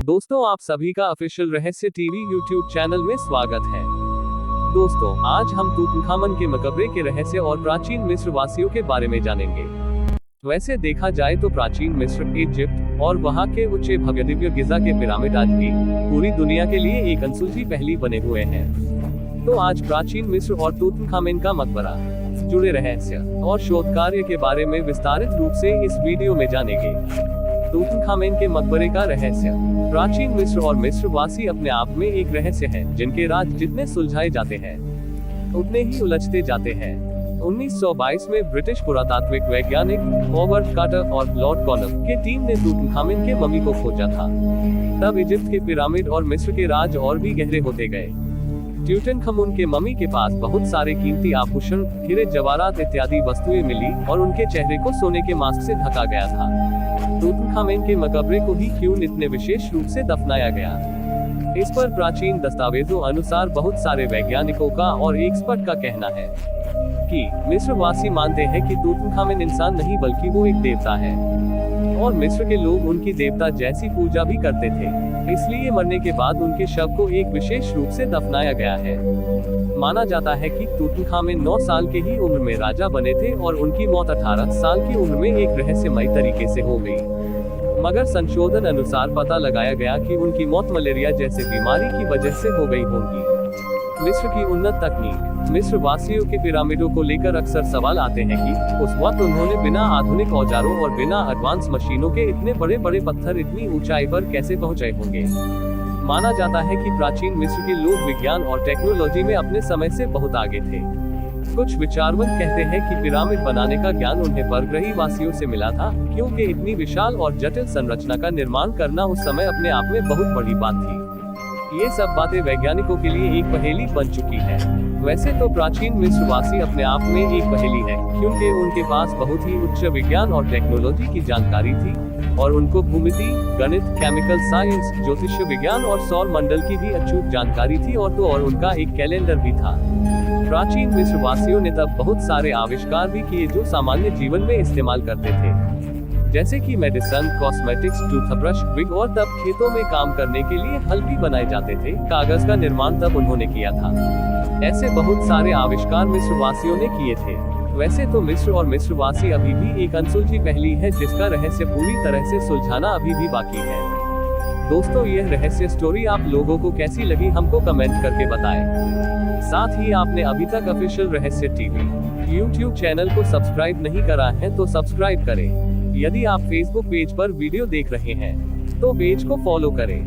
दोस्तों, आप सभी का ऑफिशियल रहस्य टीवी यूट्यूब चैनल में स्वागत है। दोस्तों, आज हम तूतनखामन के मकबरे के रहस्य और प्राचीन मिस्र वासियों के बारे में जानेंगे। वैसे देखा जाए तो प्राचीन मिस्र, इजिप्ट और वहां के उच्च भव्य गिजा के पिरामिड आज भी पूरी दुनिया के लिए एक अनसुलझी पहेली बने हुए हैं। तो आज प्राचीन मिस्र और तूतनखामन का मकबरा जुड़े रहस्य और शोध कार्य के बारे में विस्तारित रूप से इस वीडियो में जानेंगे। तूतनखामन के मकबरे का रहस्य। प्राचीन मिस्र और मिस्र वासी अपने आप में एक रहस्य है, जिनके राज जितने सुलझाए जाते हैं उतने ही उलझते जाते हैं। 1922 में ब्रिटिश पुरातात्विक वैज्ञानिक हॉवर्ड कार्टर और लॉर्ड कॉलम के टीम ने तूतनखामन के मम्मी को खोजा था। तब इजिप्ट के पिरामिड और मिस्र के राज और भी गहरे होते गए। ट्यूटनखामुन के मम्मी के पास बहुत सारे कीमती आभूषण, हीरे जवाहरात इत्यादि वस्तुएं मिली और उनके चेहरे को सोने के मास्क से ढका गया था। तूतनखामन के मकबरे को ही क्यों इतने विशेष रूप से दफनाया गया? इस पर प्राचीन दस्तावेजों अनुसार बहुत सारे वैज्ञानिकों का और एक्सपर्ट का कहना है कि मिस्र वासी मानते हैं कि तूतनखामन इंसान नहीं बल्कि वो एक देवता है और मिस्र के लोग उनकी देवता जैसी पूजा भी करते थे। इसलिए मरने के बाद उनके शव को एक विशेष रूप से दफनाया गया है। माना जाता है कि तूतनखामन 9 साल के ही उम्र में राजा बने थे और उनकी मौत 18 साल की उम्र में एक रहस्यमयी तरीके से हो गई। मगर संशोधन अनुसार पता लगाया गया कि उनकी मौत मलेरिया जैसे बीमारी की वजह से हो गई होगी। मिस्र की उन्नत तकनीक। मिस्र वासियों के पिरामिडों को लेकर अक्सर सवाल आते हैं कि उस वक्त उन्होंने बिना आधुनिक औजारों और बिना एडवांस मशीनों के इतने बड़े बड़े पत्थर इतनी ऊंचाई पर कैसे पहुंचे होंगे। माना जाता है कि प्राचीन मिस्र के लोग विज्ञान और टेक्नोलॉजी में अपने समय से बहुत आगे थे। कुछ विचारवंत कहते हैं कि पिरामिड बनाने का ज्ञान उन्हें परग्रही वासियों से मिला था, क्योंकि इतनी विशाल और जटिल संरचना का निर्माण करना उस समय अपने आप में बहुत बड़ी बात थी। ये सब बातें वैज्ञानिकों के लिए एक पहेली बन चुकी है। वैसे तो प्राचीन मिस्र वासी अपने आप में एक पहेली है, क्योंकि उनके पास बहुत ही उच्च विज्ञान और टेक्नोलॉजी की जानकारी थी और उनको भूमिति, गणित, केमिकल साइंस, ज्योतिष विज्ञान और सौर मंडल की भी अचूक जानकारी थी और उनका एक कैलेंडर भी था। प्राचीन मिस्र वासियों ने तब बहुत सारे आविष्कार भी किए जो सामान्य जीवन में इस्तेमाल करते थे, जैसे कि मेडिसिन, कॉस्मेटिक्स, टूथब्रश, विग और तब खेतों में काम करने के लिए हल भी बनाए जाते थे। कागज का निर्माण तब उन्होंने किया था। ऐसे बहुत सारे आविष्कार मिस्र वासियों ने किए थे। वैसे तो मिस्र और मिस्रवासी अभी भी एक अनसुलझी पहेली है, जिसका रहस्य पूरी तरह से सुलझाना अभी भी बाकी है। दोस्तों, यह रहस्य स्टोरी आप लोगों को कैसी लगी हमको कमेंट करके बताएं। साथ ही आपने अभी तक ऑफिशियल रहस्य टीवी यूट्यूब चैनल को सब्सक्राइब नहीं करा है तो सब्सक्राइब करें। यदि आप फेसबुक पेज पर वीडियो देख रहे हैं तो पेज को फॉलो करें।